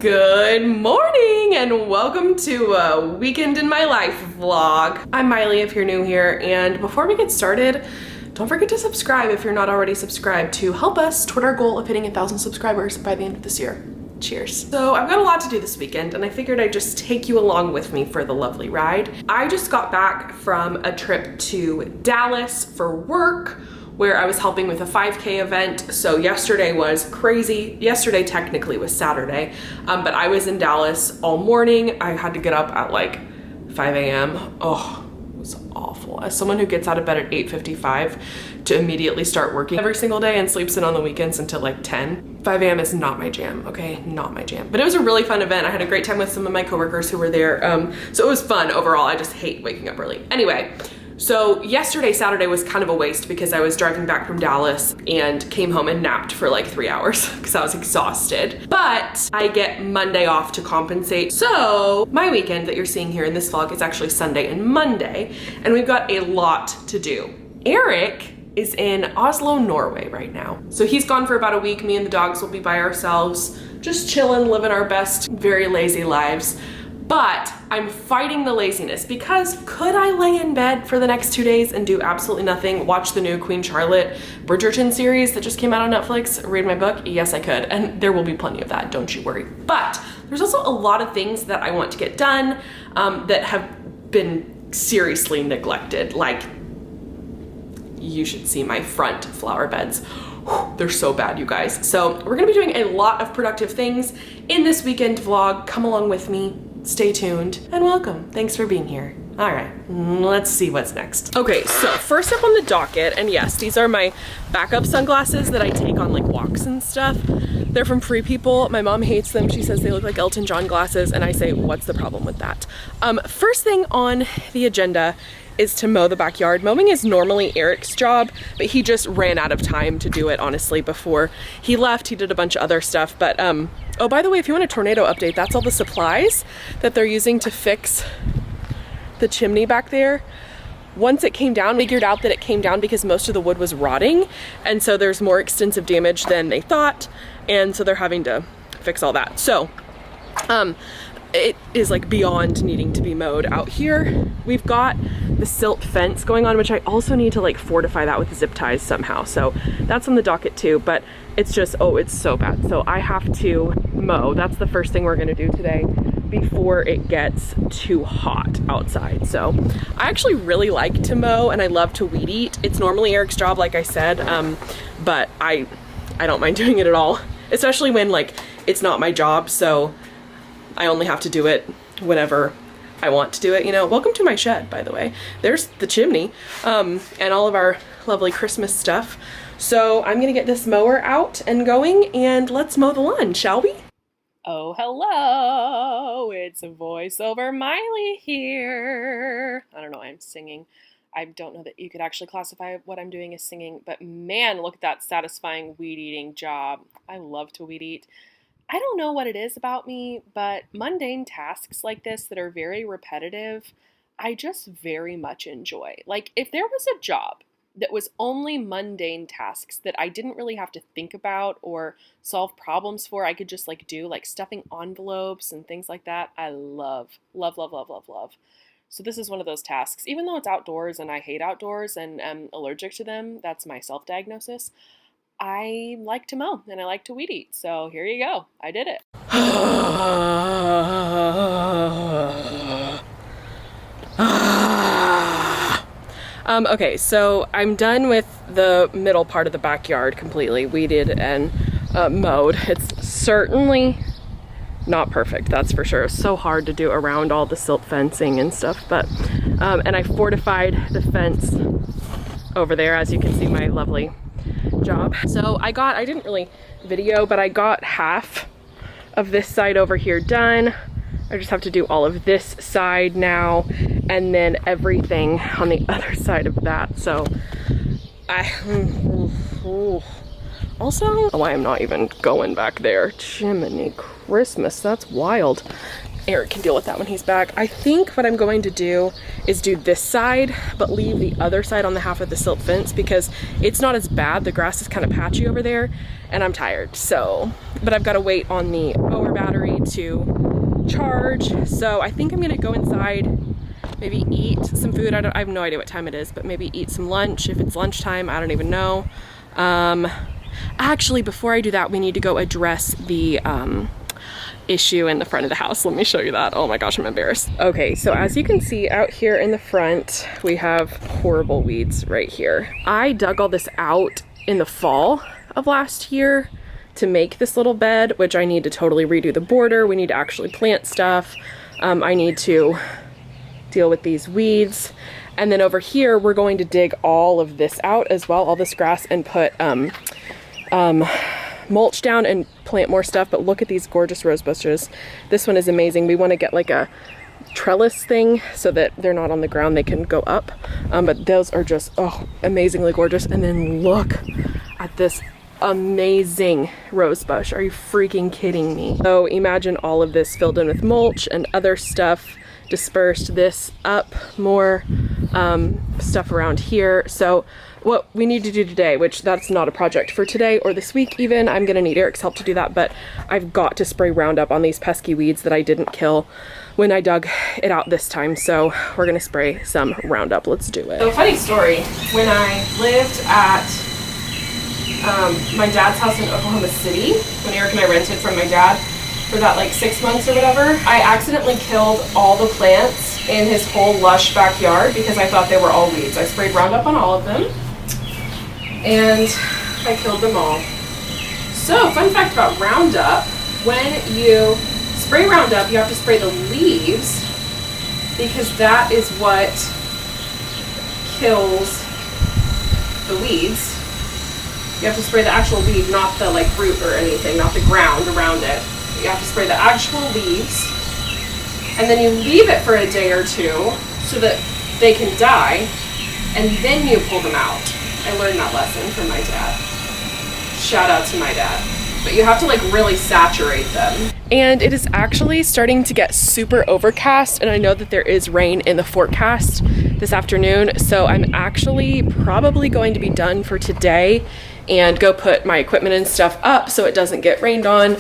Good morning and welcome to a weekend in my life vlog. I'm Maile if you're new here, and before we get started, don't forget to subscribe if you're not already subscribed to help us toward our goal of hitting 1,000 subscribers by the end of this year. Cheers. So I've got a lot to do this weekend and I figured I'd just take you along with me for the lovely ride. I just got back from a trip to Dallas for work, where I was helping with a 5K event. So yesterday was crazy. Yesterday technically was Saturday, but I was in Dallas all morning. I had to get up at like 5 a.m. Oh, it was awful. As someone who gets out of bed at 8:55 to immediately start working every single day and sleeps in on the weekends until like 10, 5 a.m. is not my jam, okay? Not my jam. But it was a really fun event. I had a great time with some of my coworkers who were there. So it was fun overall. I just hate waking up early. Anyway, so yesterday, Saturday, was kind of a waste because I was driving back from Dallas and came home and napped for like 3 hours because I was exhausted. But I get Monday off to compensate. So my weekend that you're seeing here in this vlog is actually Sunday and Monday, and we've got a lot to do. Eric is in Oslo, Norway right now. So he's gone for about a week. Me and the dogs will be by ourselves, just chilling, living our best, very lazy lives. But I'm fighting the laziness because could I lay in bed for the next 2 days and do absolutely nothing, watch the new Queen Charlotte Bridgerton series that just came out on Netflix, read my book? Yes, I could. And there will be plenty of that, don't you worry. But there's also a lot of things that I want to get done that have been seriously neglected. Like, you should see my front flower beds. They're so bad, you guys. So we're gonna be doing a lot of productive things in this weekend vlog. Come along with me. Stay tuned and welcome. Thanks for being here. All right, let's see what's next. Okay, so first up on the docket, and yes, these are my backup sunglasses that I take on like walks and stuff. They're from Free People. My mom hates them. She says they look like Elton John glasses, and I say, what's the problem with that? First thing on the agenda is to mow the backyard. Mowing is normally Eric's job, but he just ran out of time to do it, honestly. Before he left, he did a bunch of other stuff, but oh, by the way, if you want a tornado update, that's all the supplies that they're using to fix the chimney back there. Once it came down, figured out that it came down because most of the wood was rotting, and so there's more extensive damage than they thought, and so they're having to fix all that. So it is like beyond needing to be mowed out here. We've got the silt fence going on, which I also need to like fortify that with zip ties somehow. So that's on the docket too, but it's just, oh, it's so bad. So I have to mow. That's the first thing we're gonna do today before it gets too hot outside. So I actually really like to mow and I love to weed eat. It's normally Eric's job, like I said, but I don't mind doing it at all, especially when like it's not my job. So I only have to do it whenever I want to do it, you know. Welcome to my shed, by the way. There's the chimney and all of our lovely Christmas stuff. So I'm gonna get this mower out and going, and let's mow the lawn, shall we? Oh, hello, it's voiceover Maile here. I don't know why I'm singing. I don't know that you could actually classify what I'm doing as singing, but man, look at that satisfying weed eating job. I love to weed eat. I don't know what it is about me, but mundane tasks like this that are very repetitive, I just very much enjoy. Like, if there was a job that was only mundane tasks that I didn't really have to think about or solve problems for, I could just like do, like stuffing envelopes and things like that, I love, love, love, love, love, love. So this is one of those tasks. Even though it's outdoors and I hate outdoors and am allergic to them, that's my self-diagnosis, I like to mow and I like to weed eat. So here you go. I did it. Okay, so I'm done with the middle part of the backyard completely weeded and mowed. It's certainly not perfect, that's for sure. It's so hard to do around all the silt fencing and stuff, but and I fortified the fence over there, as you can see my lovely job. So I didn't really video, but I got half of this side over here done. I just have to do all of this side now and then everything on the other side of that. So also, why I'm not even going back there. Jiminy Christmas, that's wild. Eric can deal with that when he's back. I think what I'm going to do is do this side, but leave the other side on the half of the silt fence because it's not as bad. The grass is kind of patchy over there and I'm tired. So, but I've got to wait on the mower battery need to charge. So I think I'm gonna go inside, maybe eat some food. I have no idea what time it is, but maybe eat some lunch. If it's lunchtime, I don't even know. Actually, before I do that, we need to go address the issue in the front of the house. Let me show you that. Oh my gosh, I'm embarrassed. Okay, so as you can see out here in the front, we have horrible weeds right here. I dug all this out in the fall of last year to make this little bed, which I need to totally redo the border. We need to actually plant stuff. I need to deal with these weeds. And then over here, we're going to dig all of this out as well, all this grass, and put mulch down and plant more stuff. But look at these gorgeous rose bushes. This one is amazing. We want to get like a trellis thing so that they're not on the ground, they can go up. But those are just, oh, amazingly gorgeous. And then look at this amazing rose bush. Are you freaking kidding me? So imagine all of this filled in with mulch and other stuff, dispersed this up, more stuff around here. So what we need to do today, which that's not a project for today or this week even, I'm gonna need Eric's help to do that, but I've got to spray Roundup on these pesky weeds that I didn't kill when I dug it out this time. So we're gonna spray some Roundup. Let's do it. So funny story, when I lived at my dad's house in Oklahoma City, when Eric and I rented from my dad for that like 6 months or whatever, I accidentally killed all the plants in his whole lush backyard because I thought they were all weeds. I sprayed Roundup on all of them and I killed them all. So fun fact about Roundup, when you spray Roundup, you have to spray the leaves because that is what kills the weeds. You have to spray the actual weed, not the like root or anything, not the ground around it. You have to spray the actual leaves, and then you leave it for a day or two so that they can die, and then you pull them out. I learned that lesson from my dad. Shout out to my dad. But you have to like really saturate them. And it is actually starting to get super overcast, and I know that there is rain in the forecast this afternoon, so I'm actually probably going to be done for today and go put my equipment and stuff up so it doesn't get rained on,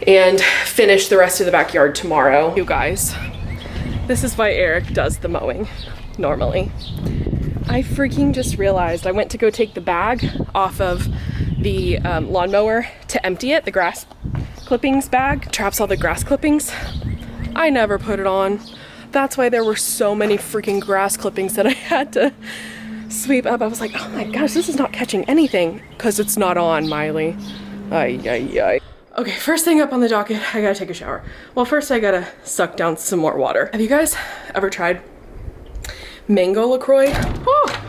and finish the rest of the backyard tomorrow. You guys, this is why Eric does the mowing normally. I freaking just realized I went to go take the bag off of the lawnmower to empty it, the grass clippings bag, traps all the grass clippings. I never put it on. That's why there were so many freaking grass clippings that I had to sweep up. I was like, oh my gosh, this is not catching anything because it's not on, Miley. Ay, ay, ay. Okay, first thing up on the docket, I gotta take a shower. Well, first I gotta suck down some more water. Have you guys ever tried mango LaCroix? Oh,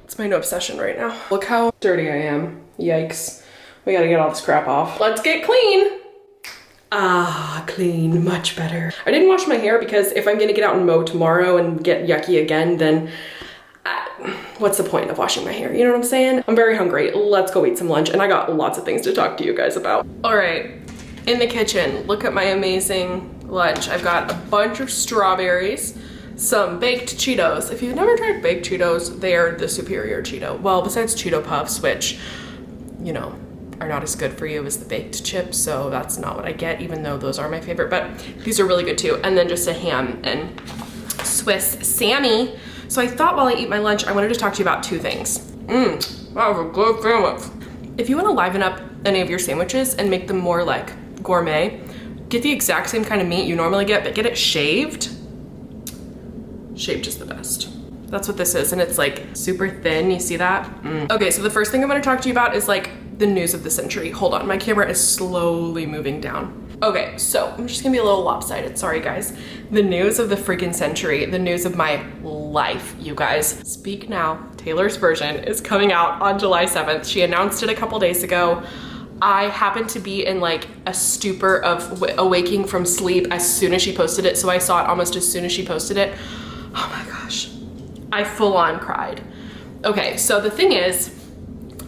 it's my new obsession right now. Look how dirty I am. Yikes. We gotta get all this crap off. Let's get clean. Ah, clean, much better. I didn't wash my hair because if I'm gonna get out and mow tomorrow and get yucky again, then what's the point of washing my hair? You know what I'm saying? I'm very hungry. Let's go eat some lunch, and I got lots of things to talk to you guys about. All right, in the kitchen, look at my amazing lunch. I've got a bunch of strawberries, some baked Cheetos. If you've never tried baked Cheetos, they're the superior Cheeto. Well, besides Cheeto Puffs, which, you know, are not as good for you as the baked chips, so that's not what I get, even though those are my favorite, but these are really good too. And then just a ham and Swiss Sammy. So I thought while I eat my lunch, I wanted to talk to you about two things. That was a good sandwich. If you want to liven up any of your sandwiches and make them more like gourmet, get the exact same kind of meat you normally get, but get it shaved. Shaved is the best. That's what this is, and it's like super thin, you see that? Okay, so the first thing I'm gonna talk to you about is like the news of the century. Hold on, my camera is slowly moving down. Okay, so I'm just gonna be a little lopsided, sorry guys. The news of the freaking century, the news of my life, you guys. Speak Now, Taylor's version, is coming out on July 7th. She announced it a couple days ago. I happened to be in like a stupor of awaking from sleep as soon as she posted it, so I saw it almost as soon as she posted it. Oh my gosh, I full on cried. Okay, so the thing is,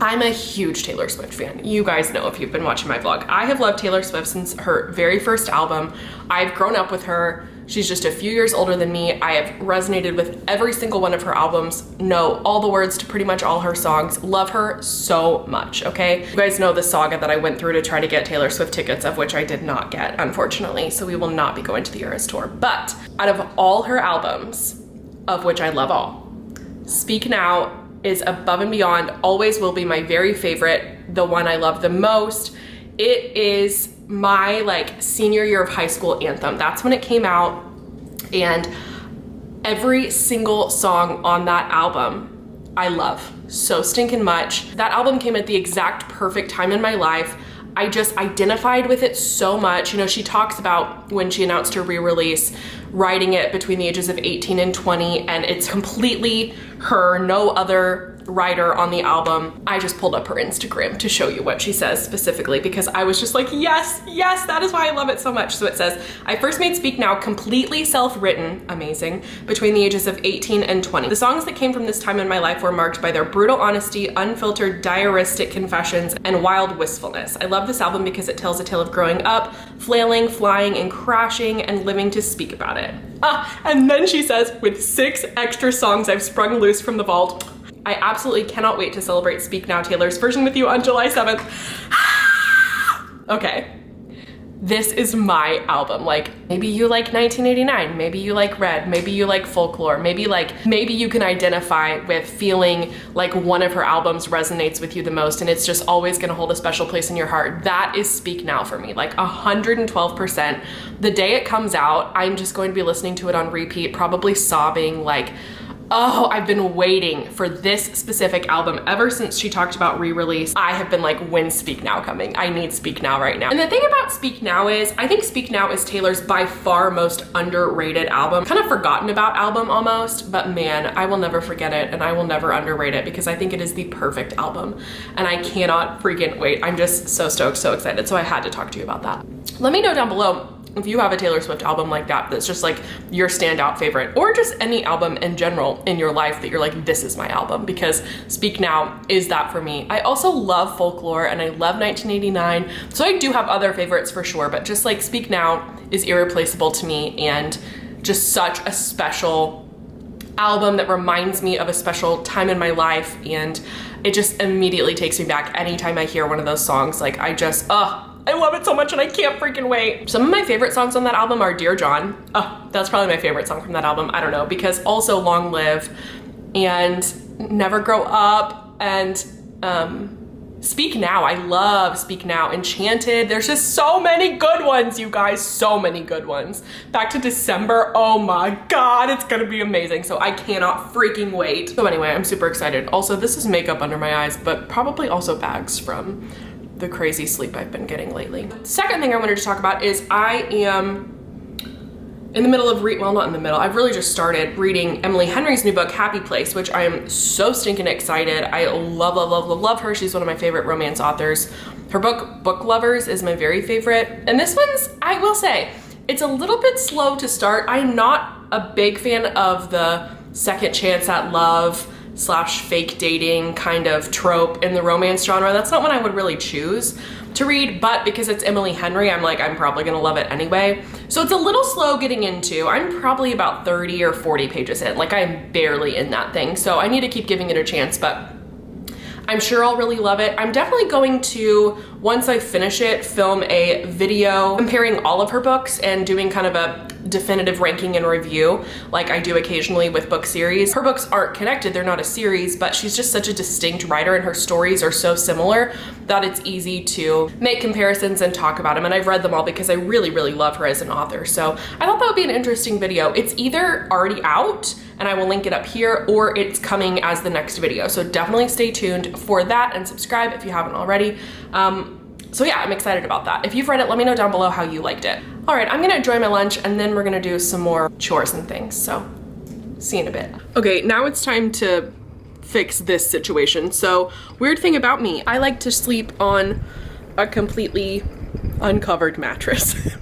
I'm a huge Taylor Swift fan. You guys know if you've been watching my vlog. I have loved Taylor Swift since her very first album. I've grown up with her. She's just a few years older than me. I have resonated with every single one of her albums, know all the words to pretty much all her songs, love her so much, okay? You guys know the saga that I went through to try to get Taylor Swift tickets, of which I did not get, unfortunately, so we will not be going to the Eras Tour. But out of all her albums, of which I love all, Speak Now is above and beyond, always will be my very favorite, the one I love the most. It is my like senior year of high school anthem. That's when it came out, and every single song on that album I love so stinking much. That album came at the exact perfect time in my life. I just identified with it so much. You know, she talks about when she announced her re-release, writing it between the ages of 18 and 20, and it's completely her, no other writer on the album. I just pulled up her Instagram to show you what she says specifically, because I was just like, yes, yes, that is why I love it so much. So it says, I first made Speak Now completely self-written, amazing, between the ages of 18 and 20. The songs that came from this time in my life were marked by their brutal honesty, unfiltered diaristic confessions, and wild wistfulness. I love this album because it tells a tale of growing up, flailing, flying, and crashing, and living to speak about it. And then she says, with 6 extra songs I've sprung loose from the vault. I absolutely cannot wait to celebrate Speak Now Taylor's version with you on July 7th. Okay, this is my album. Like, maybe you like 1989, maybe you like Red, maybe you like Folklore, maybe you can identify with feeling like one of her albums resonates with you the most, and it's just always gonna hold a special place in your heart. That is Speak Now for me, like 112%. The day it comes out, I'm just going to be listening to it on repeat, probably sobbing, like, oh, I've been waiting for this specific album ever since she talked about re-release. I have been like, when's Speak Now coming? I need Speak Now right now. And the thing about Speak Now is, I think Speak Now is Taylor's by far most underrated album. Kind of forgotten about album almost, but man, I will never forget it and I will never underrate it because I think it is the perfect album and I cannot freaking wait. I'm just so stoked, so excited. So I had to talk to you about that. Let me know down below if you have a Taylor Swift album like that that's just like your standout favorite, or just any album in general in your life that you're like, this is my album, because Speak Now is that for me. I also love Folklore and I love 1989, so I do have other favorites for sure, but just like Speak Now is irreplaceable to me and just such a special album that reminds me of a special time in my life, and it just immediately takes me back anytime I hear one of those songs. Like I love it so much and I can't freaking wait. Some of my favorite songs on that album are Dear John. That's probably my favorite song from that album. I don't know, because also Long Live and Never Grow Up and Speak Now. I love Speak Now. Enchanted. There's just so many good ones, you guys. So many good ones. Back to December. Oh my God, it's gonna be amazing. So I cannot freaking wait. So anyway, I'm super excited. Also, this is makeup under my eyes, but probably also bags from the crazy sleep I've been getting lately. Second thing I wanted to talk about is I am in the middle of well, not in the middle, I've really just started reading Emily Henry's new book, Happy Place, which I am so stinking excited. I love, love, love, love, love her. She's one of my favorite romance authors. Her book, Book Lovers, is my very favorite. And this one's, I will say, it's a little bit slow to start. I'm not a big fan of the second chance at love / fake dating kind of trope in the romance genre. That's not one I would really choose to read, but because it's Emily Henry, I'm like, I'm probably gonna love it anyway. So it's a little slow getting into. I'm probably about 30 or 40 pages in. Like, I'm barely in that thing. So I need to keep giving it a chance, but I'm sure I'll really love it. I'm definitely going to, once I finish it, film a video comparing all of her books and doing kind of a definitive ranking and review like I do occasionally with book series. Her books aren't connected, they're not a series, but she's just such a distinct writer and her stories are so similar that it's easy to make comparisons and talk about them. And I've read them all because I really, really love her as an author. So I thought that would be an interesting video. It's either already out and I will link it up here, or it's coming as the next video. So definitely stay tuned for that and subscribe if you haven't already. So yeah, I'm excited about that. If you've read it, let me know down below how you liked it. All right, I'm gonna enjoy my lunch and then we're gonna do some more chores and things. So see you in a bit. Okay, now it's time to fix this situation. So weird thing about me, I like to sleep on a completely uncovered mattress.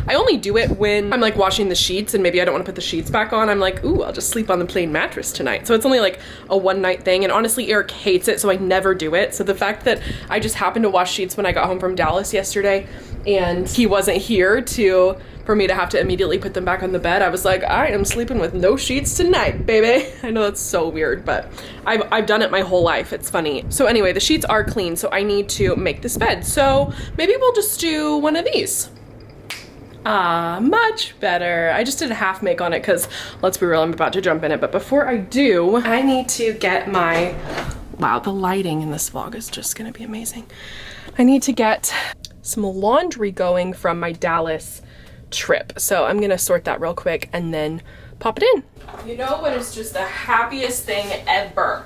I only do it when I'm like washing the sheets and maybe I don't want to put the sheets back on. I'm like, ooh, I'll just sleep on the plain mattress tonight. So it's only like a one night thing, and honestly Eric hates it, so I never do it. So the fact that I just happened to wash sheets when I got home from Dallas yesterday and he wasn't here for me to have to immediately put them back on the bed. I was like, I am sleeping with no sheets tonight, baby. I know that's so weird, but I've done it my whole life. It's funny. So anyway, the sheets are clean, so I need to make this bed. So maybe we'll just do one of these. Much better. I just did a half make on it because, let's be real, I'm about to jump in it. But before I do, I need to get my, wow, the lighting in this vlog is just gonna be amazing. I need to get some laundry going from my Dallas trip. So I'm gonna sort that real quick and then pop it in. You know what is just the happiest thing ever?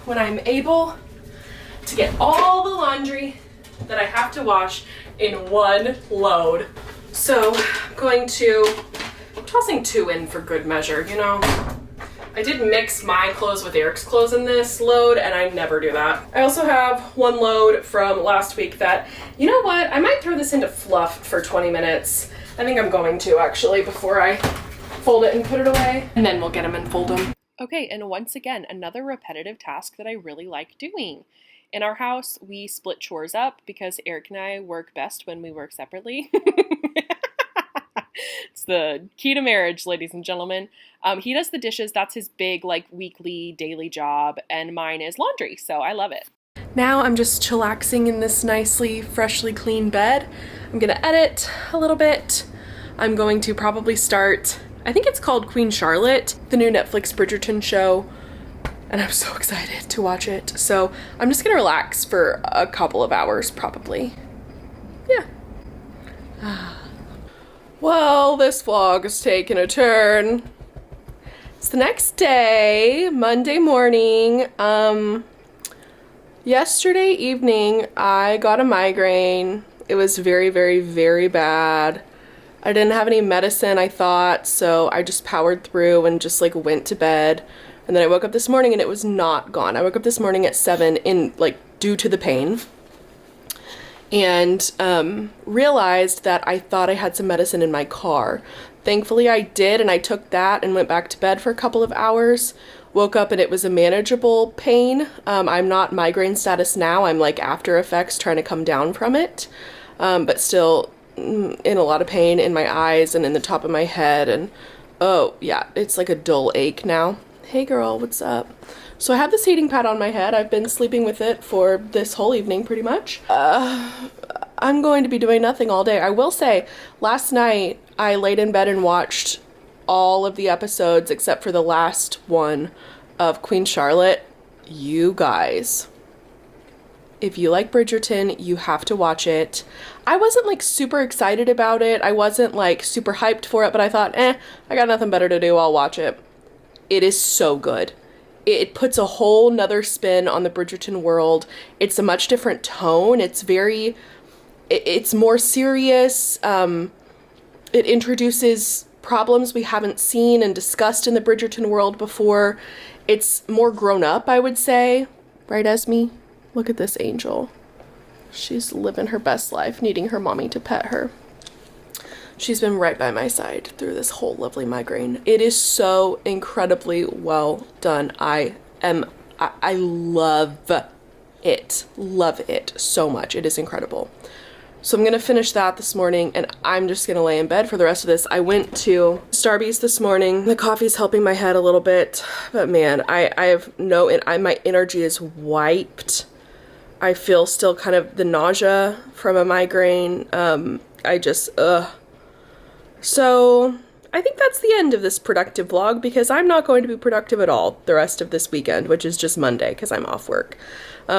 When I'm able to get all the laundry that I have to wash in one load. So I'm tossing 2 in for good measure, you know? I did mix my clothes with Eric's clothes in this load, and I never do that. I also have 1 load from last week that, you know what? I might throw this into fluff for 20 minutes. I think I'm going to, actually, before I fold it and put it away. And then we'll get them and fold them. Okay, and once again, another repetitive task that I really like doing. In our house, we split chores up because Eric and I work best when we work separately. It's the key to marriage, ladies and gentlemen. He does the dishes. That's his big, like, weekly, daily job. And mine is laundry, so I love it. Now I'm just chillaxing in this nicely, freshly clean bed. I'm gonna edit a little bit. I'm going to probably start, I think it's called Queen Charlotte, the new Netflix Bridgerton show. And I'm so excited to watch it. So I'm just gonna relax for a couple of hours, probably. Yeah. Well, this vlog is taking a turn. It's the next day, Monday morning. Yesterday evening, I got a migraine. It was very, very, very bad. I didn't have any medicine, I thought, so I just powered through and just like went to bed. And then I woke up this morning and it was not gone. I woke up this morning at 7 due to the pain. And realized that I thought I had some medicine in my car. Thankfully I did, and I took that and went back to bed for a couple of hours. Woke up and it was a manageable pain. I'm not migraine status now. I'm like after effects trying to come down from it. But still in a lot of pain in my eyes and in the top of my head. And oh yeah, it's like a dull ache now. Hey girl, what's up? So I have this heating pad on my head. I've been sleeping with it for this whole evening pretty much. I'm going to be doing nothing all day. I will say, last night I laid in bed and watched all of the episodes except for the last one of Queen Charlotte. You guys, if you like Bridgerton, you have to watch it. I wasn't like super excited about it. I wasn't like super hyped for it, but I thought, I got nothing better to do. I'll watch it. It is so good. It puts a whole nother spin on the Bridgerton world. It's a much different tone. It's more serious. It introduces problems we haven't seen and discussed in the Bridgerton world before. It's more grown up, I would say. Right, Esme? Look at this angel. She's living her best life, needing her mommy to pet her. She's been right by my side through this whole lovely migraine. It is so incredibly well done. I love it. Love it so much. It is incredible. So I'm gonna finish that this morning and I'm just gonna lay in bed for the rest of this. I went to Starbucks this morning. The coffee's helping my head a little bit, but man, I have my energy is wiped. I feel still kind of the nausea from a migraine. So I think that's the end of this productive vlog because I'm not going to be productive at all the rest of this weekend, which is just Monday because I'm off work.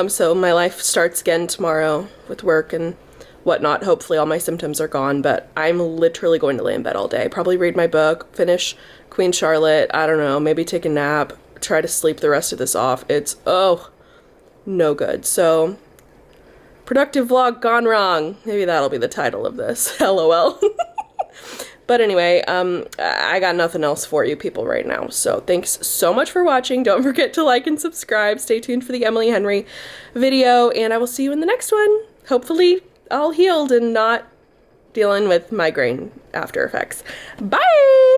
So my life starts again tomorrow with work and whatnot. Hopefully all my symptoms are gone, but I'm literally going to lay in bed all day. Probably read my book, finish Queen Charlotte, I don't know, maybe take a nap, try to sleep the rest of this off. It's, no good. So, productive vlog gone wrong. Maybe that'll be the title of this. LOL. But anyway, I got nothing else for you people right now. So thanks so much for watching. Don't forget to like and subscribe. Stay tuned for the Emily Henry video, and I will see you in the next one. Hopefully all healed and not dealing with migraine after effects. Bye!